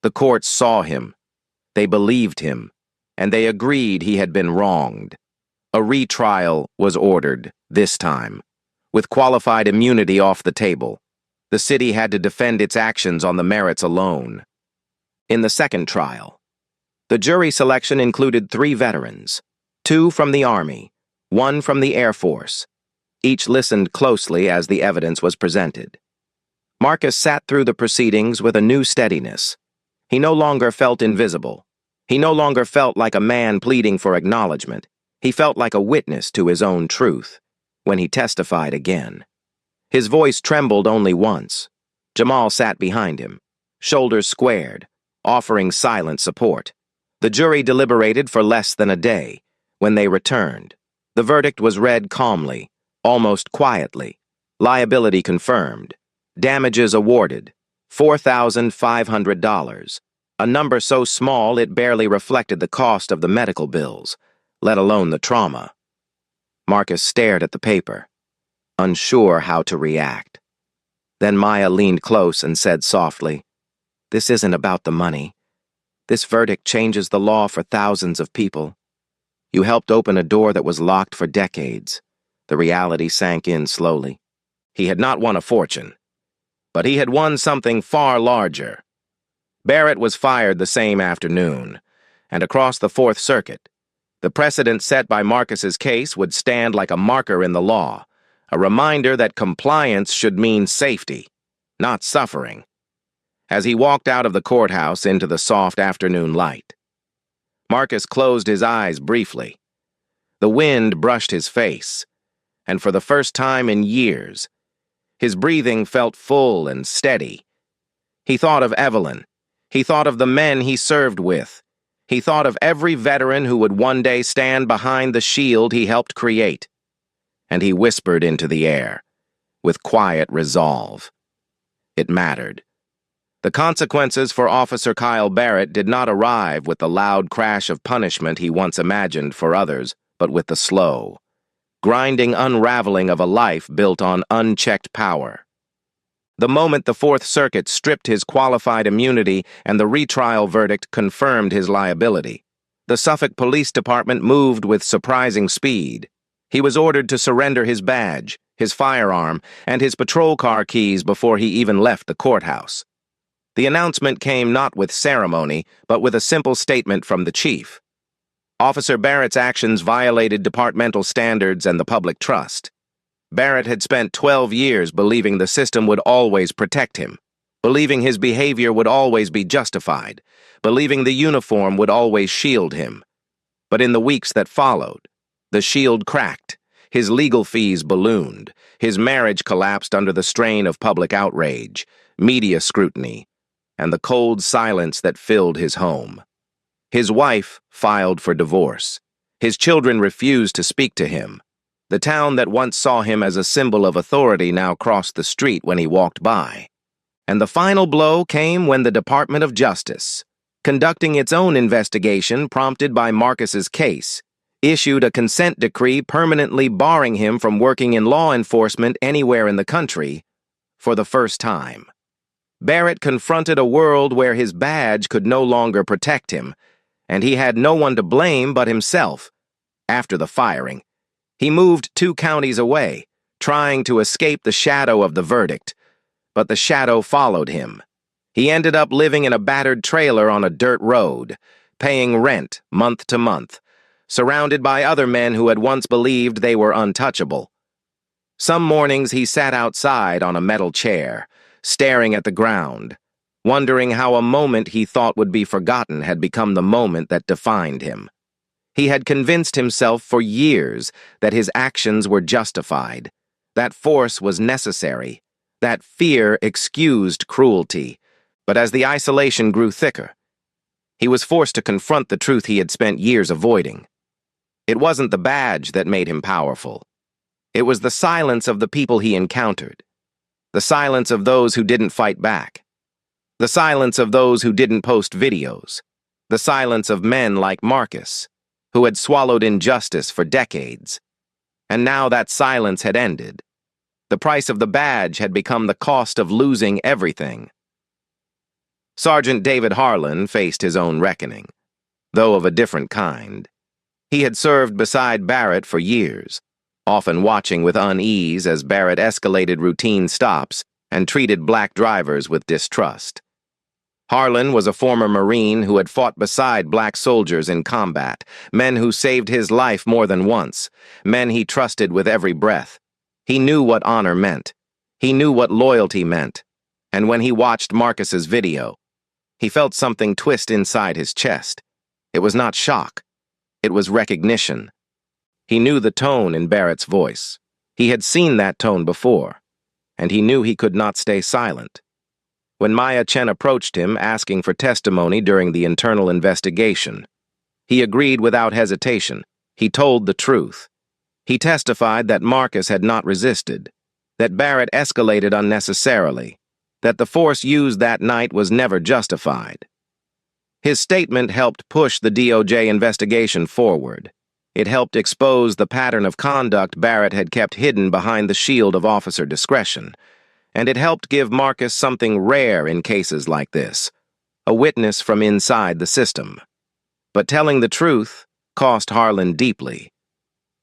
The courts saw him, they believed him, and they agreed he had been wronged. A retrial was ordered, this time, with qualified immunity off the table. The city had to defend its actions on the merits alone. In the second trial, the jury selection included 3 veterans, 2 from the Army, 1 from the Air Force. Each listened closely as the evidence was presented. Marcus sat through the proceedings with a new steadiness. He no longer felt invisible. He no longer felt like a man pleading for acknowledgement. He felt like a witness to his own truth. When he testified again, his voice trembled only once. Jamal sat behind him, shoulders squared, offering silent support. The jury deliberated for less than a day. When they returned, the verdict was read calmly, almost quietly. Liability confirmed. Damages awarded, $4,500, a number so small it barely reflected the cost of the medical bills, let alone the trauma. Marcus stared at the paper, unsure how to react. Then Maya leaned close and said softly, "This isn't about the money. This verdict changes the law for thousands of people. You helped open a door that was locked for decades." The reality sank in slowly. He had not won a fortune. But he had won something far larger. Barrett was fired the same afternoon, and across the Fourth Circuit, the precedent set by Marcus's case would stand like a marker in the law, a reminder that compliance should mean safety, not suffering. As he walked out of the courthouse into the soft afternoon light, Marcus closed his eyes briefly. The wind brushed his face, and for the first time in years, his breathing felt full and steady. He thought of Evelyn. He thought of the men he served with. He thought of every veteran who would one day stand behind the shield he helped create. And he whispered into the air, with quiet resolve. It mattered. The consequences for Officer Kyle Barrett did not arrive with the loud crash of punishment he once imagined for others, but with the slow, grinding unraveling of a life built on unchecked power. The moment the Fourth Circuit stripped his qualified immunity and the retrial verdict confirmed his liability, the Suffolk Police Department moved with surprising speed. He was ordered to surrender his badge, his firearm, and his patrol car keys before he even left the courthouse. The announcement came not with ceremony, but with a simple statement from the chief. Officer Barrett's actions violated departmental standards and the public trust. Barrett had spent 12 years believing the system would always protect him, believing his behavior would always be justified, believing the uniform would always shield him. But in the weeks that followed, the shield cracked, his legal fees ballooned, his marriage collapsed under the strain of public outrage, media scrutiny, and the cold silence that filled his home. His wife filed for divorce. His children refused to speak to him. The town that once saw him as a symbol of authority now crossed the street when he walked by. And the final blow came when the Department of Justice, conducting its own investigation prompted by Marcus's case, issued a consent decree permanently barring him from working in law enforcement anywhere in the country for the first time. Barrett confronted a world where his badge could no longer protect him, and he had no one to blame but himself. After the firing, he moved 2 counties away, trying to escape the shadow of the verdict, but the shadow followed him. He ended up living in a battered trailer on a dirt road, paying rent month to month, surrounded by other men who had once believed they were untouchable. Some mornings he sat outside on a metal chair, staring at the ground, wondering how a moment he thought would be forgotten had become the moment that defined him. He had convinced himself for years that his actions were justified, that force was necessary, that fear excused cruelty. But as the isolation grew thicker, he was forced to confront the truth he had spent years avoiding. It wasn't the badge that made him powerful. It was the silence of the people he encountered, the silence of those who didn't fight back, the silence of those who didn't post videos, the silence of men like Marcus, who had swallowed injustice for decades. And now that silence had ended. The price of the badge had become the cost of losing everything. Sergeant David Harlan faced his own reckoning, though of a different kind. He had served beside Barrett for years, often watching with unease as Barrett escalated routine stops and treated black drivers with distrust. Harlan was a former Marine who had fought beside black soldiers in combat, men who saved his life more than once, men he trusted with every breath. He knew what honor meant. He knew what loyalty meant. And when he watched Marcus's video, he felt something twist inside his chest. It was not shock. It was recognition. He knew the tone in Barrett's voice. He had seen that tone before, and he knew he could not stay silent. When Maya Chen approached him asking for testimony during the internal investigation, he agreed without hesitation. He told the truth. He testified that Marcus had not resisted, that Barrett escalated unnecessarily, that the force used that night was never justified. His statement helped push the DOJ investigation forward. It helped expose the pattern of conduct Barrett had kept hidden behind the shield of officer discretion. And it helped give Marcus something rare in cases like this, a witness from inside the system. But telling the truth cost Harlan deeply.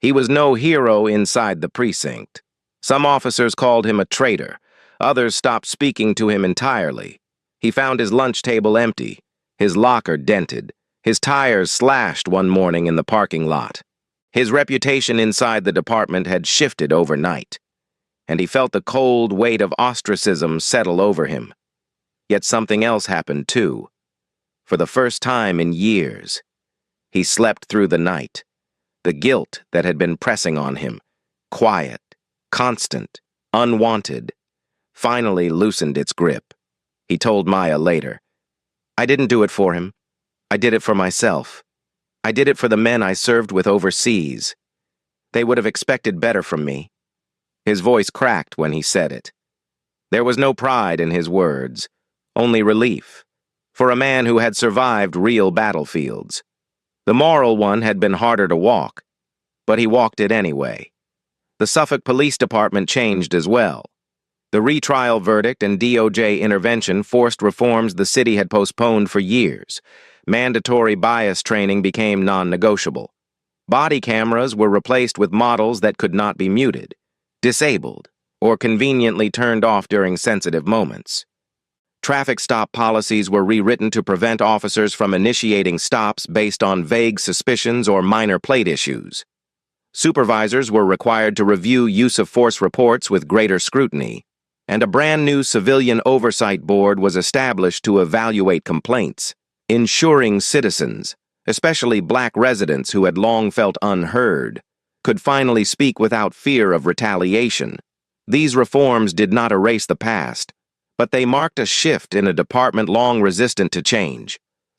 He was no hero inside the precinct. Some officers called him a traitor, Others stopped speaking to him entirely. He found his lunch table empty, his locker dented, his tires slashed one morning in the parking lot. His reputation inside the department had shifted overnight, and he felt the cold weight of ostracism settle over him. Yet something else happened too. For the first time in years, he slept through the night. The guilt that had been pressing on him, quiet, constant, unwanted, finally loosened its grip. He told Maya later, "I didn't do it for him. I did it for myself. I did it for the men I served with overseas. They would have expected better from me." His voice cracked when he said it. There was no pride in his words, only relief, for a man who had survived real battlefields. The moral one had been harder to walk, but he walked it anyway. The Suffolk Police Department changed as well. The retrial verdict and DOJ intervention forced reforms the city had postponed for years. Mandatory bias training became non-negotiable. Body cameras were replaced with models that could not be muted, disabled, or conveniently turned off during sensitive moments. Traffic stop policies were rewritten to prevent officers from initiating stops based on vague suspicions or minor plate issues. Supervisors were required to review use-of-force reports with greater scrutiny, and a brand-new civilian oversight board was established to evaluate complaints, ensuring citizens, especially black residents who had long felt unheard, could finally speak without fear of retaliation. These reforms did not erase the past, but they marked a shift in a department long resistant to change.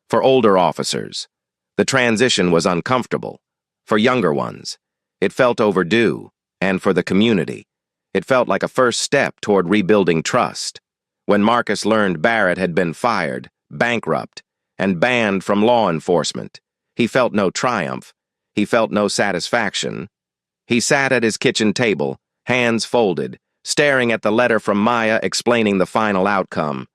For older officers, the transition was uncomfortable. For younger ones, it felt overdue, and for the community, it felt like a first step toward rebuilding trust. When Marcus learned Barrett had been fired, bankrupt, and banned from law enforcement, he felt no triumph. He felt no satisfaction. He sat at his kitchen table, hands folded, staring at the letter from Maya explaining the final outcome.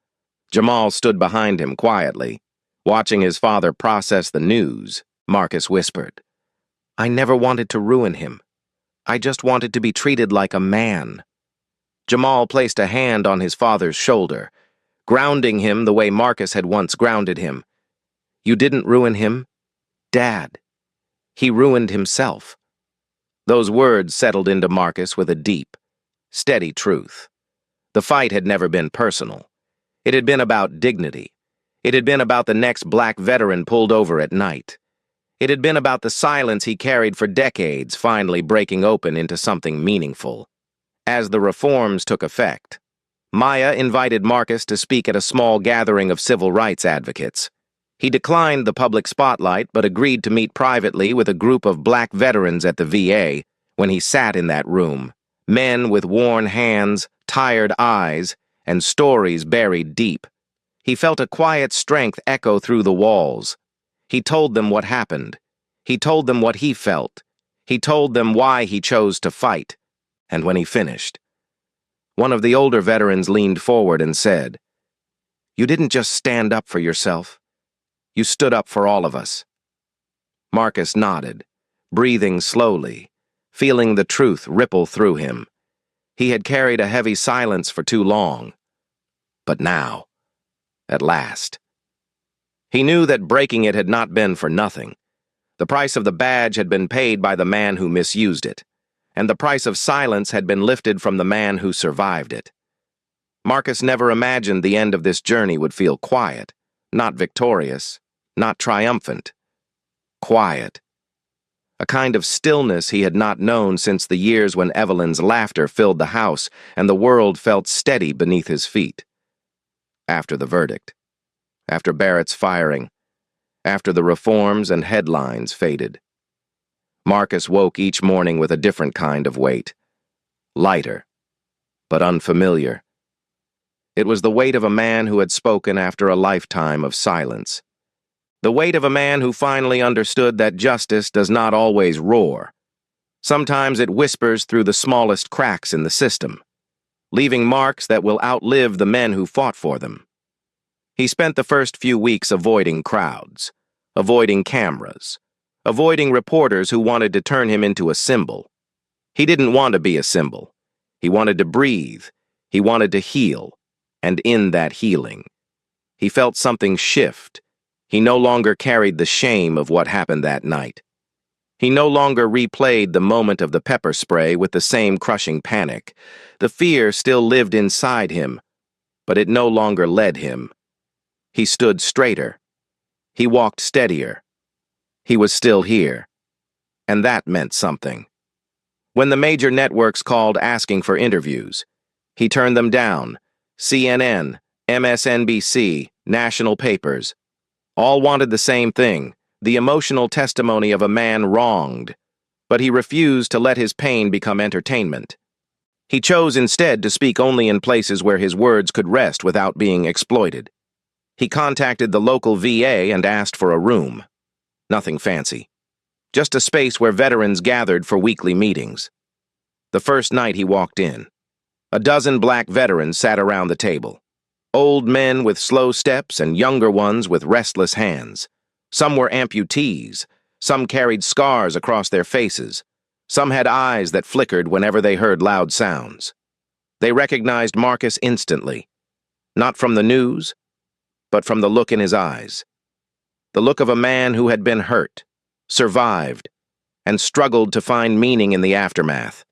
Jamal stood behind him quietly. Watching his father process the news, Marcus whispered, "I never wanted to ruin him. I just wanted to be treated like a man." Jamal placed a hand on his father's shoulder, grounding him the way Marcus had once grounded him. "You didn't ruin him, Dad. He ruined himself." Those words settled into Marcus with a deep, steady truth. The fight had never been personal. It had been about dignity. It had been about the next black veteran pulled over at night. It had been about the silence he carried for decades finally breaking open into something meaningful. As the reforms took effect, Maya invited Marcus to speak at a small gathering of civil rights advocates. He declined the public spotlight but agreed to meet privately with a group of black veterans at the VA. When he sat in that room, men with worn hands, tired eyes, and stories buried deep, he felt a quiet strength echo through the walls. He told them what happened. He told them what he felt. He told them why he chose to fight. And when he finished, one of the older veterans leaned forward and said, "You didn't just stand up for yourself. You stood up for all of us." Marcus nodded, breathing slowly, feeling the truth ripple through him. He had carried a heavy silence for too long. But now, at last, he knew that breaking it had not been for nothing. The price of the badge had been paid by the man who misused it, and the price of silence had been lifted from the man who survived it. Marcus never imagined the end of this journey would feel quiet, not victorious, not triumphant. Quiet. A kind of stillness he had not known since the years when Evelyn's laughter filled the house and the world felt steady beneath his feet. After the verdict, after Barrett's firing, after the reforms and headlines faded, Marcus woke each morning with a different kind of weight. Lighter, but unfamiliar. It was the weight of a man who had spoken after a lifetime of silence. The weight of a man who finally understood that justice does not always roar. Sometimes it whispers through the smallest cracks in the system, leaving marks that will outlive the men who fought for them. He spent the first few weeks avoiding crowds, avoiding cameras, avoiding reporters who wanted to turn him into a symbol. He didn't want to be a symbol. He wanted to breathe. He wanted to heal, and in that healing, he felt something shift. He no longer carried the shame of what happened that night. He no longer replayed the moment of the pepper spray with the same crushing panic. The fear still lived inside him, but it no longer led him. He stood straighter. He walked steadier. He was still here, and that meant something. When the major networks called asking for interviews, he turned them down. CNN, MSNBC, national papers. All wanted the same thing, the emotional testimony of a man wronged, but he refused to let his pain become entertainment. He chose instead to speak only in places where his words could rest without being exploited. He contacted the local VA and asked for a room. Nothing fancy. Just a space where veterans gathered for weekly meetings. The first night he walked in, a dozen black veterans sat around the table. Old men with slow steps and younger ones with restless hands. Some were amputees. Some carried scars across their faces. Some had eyes that flickered whenever they heard loud sounds. They recognized Marcus instantly, not from the news, but from the look in his eyes. The look of a man who had been hurt, survived, and struggled to find meaning in the aftermath.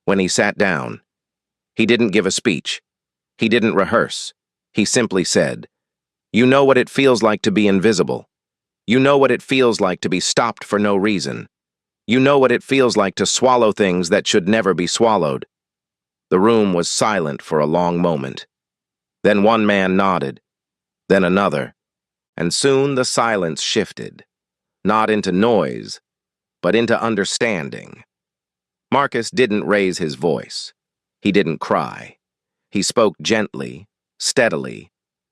When he sat down, he didn't give a speech. He didn't rehearse. He simply said, "You know what it feels like to be invisible. You know what it feels like to be stopped for no reason. You know what it feels like to swallow things that should never be swallowed." The room was silent for a long moment. Then one man nodded, then another, and soon the silence shifted, not into noise, but into understanding. Marcus didn't raise his voice. He didn't cry. He spoke gently, steadily,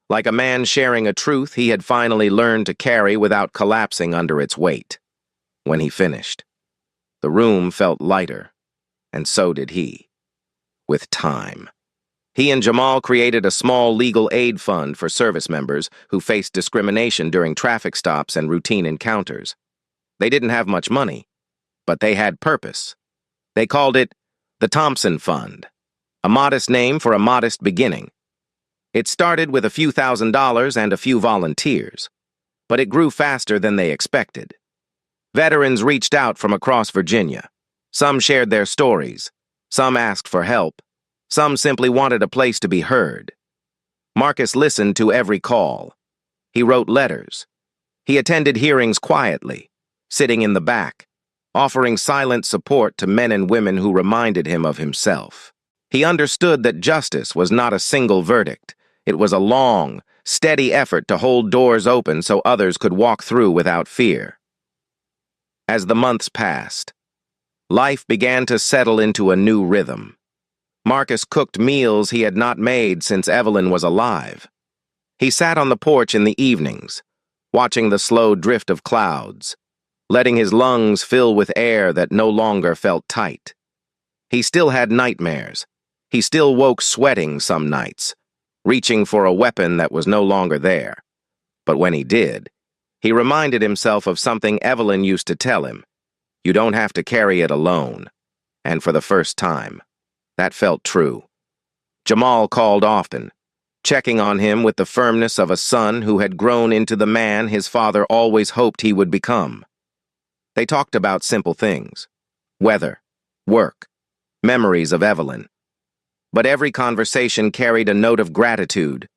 like a man sharing a truth he had finally learned to carry without collapsing under its weight. When he finished, the room felt lighter, and so did he. With time, he and Jamal created a small legal aid fund for service members who faced discrimination during traffic stops and routine encounters. They didn't have much money, but they had purpose. They called it the Thompson Fund, a modest name for a modest beginning. It started with a few $1,000s and a few volunteers, but it grew faster than they expected. Veterans reached out from across Virginia. Some shared their stories. Some asked for help. Some simply wanted a place to be heard. Marcus listened to every call. He wrote letters. He attended hearings quietly, sitting in the back, offering silent support to men and women who reminded him of himself. He understood that justice was not a single verdict. It was a long, steady effort to hold doors open so others could walk through without fear. As the months passed, life began to settle into a new rhythm. Marcus cooked meals he had not made since Evelyn was alive. He sat on the porch in the evenings, watching the slow drift of clouds, letting his lungs fill with air that no longer felt tight. He still had nightmares. He still woke sweating some nights, reaching for a weapon that was no longer there. But when he did, he reminded himself of something Evelyn used to tell him. You don't have to carry it alone. And for the first time, that felt true. Jamal called often, checking on him with the firmness of a son who had grown into the man his father always hoped he would become. They talked about simple things: weather, work, memories of Evelyn. But every conversation carried a note of gratitude.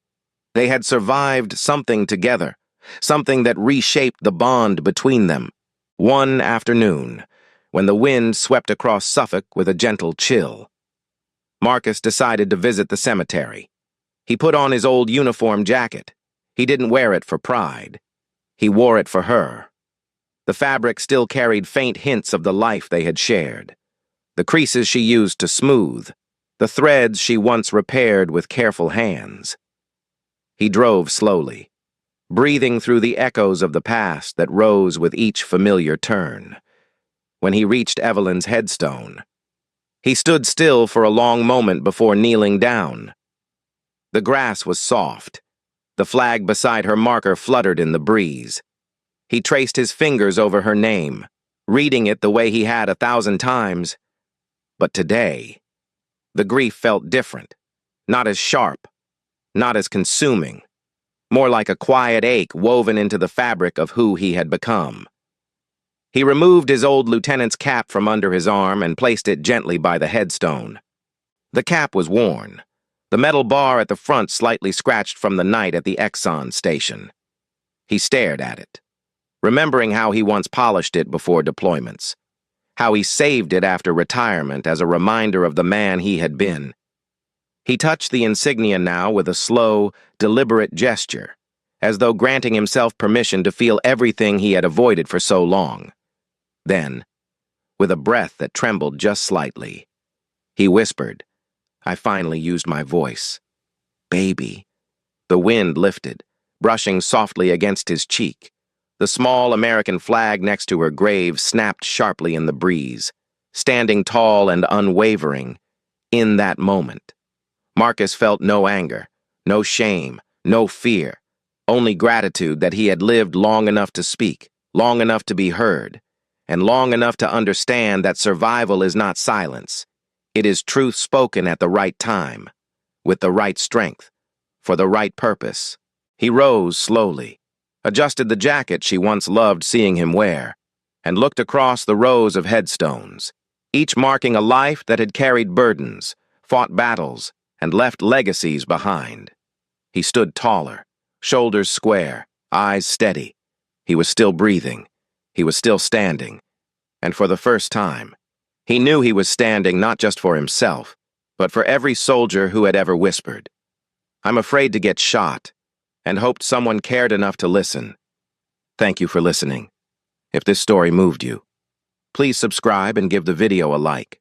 They had survived something together, something that reshaped the bond between them. One afternoon, when the wind swept across Suffolk with a gentle chill, Marcus decided to visit the cemetery. He put on his old uniform jacket. He didn't wear it for pride. He wore it for her. The fabric still carried faint hints of the life they had shared. The creases she used to smooth, the threads she once repaired with careful hands. He drove slowly, breathing through the echoes of the past that rose with each familiar turn. When he reached Evelyn's headstone, he stood still for a long moment before kneeling down. The grass was soft. The flag beside her marker fluttered in the breeze. He traced his fingers over her name, reading it the way he had 1,000 times. But today, the grief felt different. Not as sharp, not as consuming, more like a quiet ache woven into the fabric of who he had become. He removed his old lieutenant's cap from under his arm and placed it gently by the headstone. The cap was worn, the metal bar at the front slightly scratched from the night at the Exxon station. He stared at it, remembering how he once polished it before deployments, how he saved it after retirement as a reminder of the man he had been. He touched the insignia now with a slow, deliberate gesture, as though granting himself permission to feel everything he had avoided for so long. Then, with a breath that trembled just slightly, he whispered. I finally used my voice. Baby. The wind lifted, brushing softly against his cheek. The small American flag next to her grave snapped sharply in the breeze, standing tall and unwavering in that moment. Marcus felt no anger, no shame, no fear, only gratitude that he had lived long enough to speak, long enough to be heard, and long enough to understand that survival is not silence. It is truth spoken at the right time, with the right strength, for the right purpose. He rose slowly, adjusted the jacket she once loved seeing him wear, and looked across the rows of headstones, each marking a life that had carried burdens, fought battles, and left legacies behind. He stood taller, shoulders square, eyes steady. He was still breathing. He was still standing. And for the first time, he knew he was standing not just for himself, but for every soldier who had ever whispered, I'm afraid to get shot, and hoped someone cared enough to listen. Thank you for listening. If this story moved you, please subscribe and give the video a like.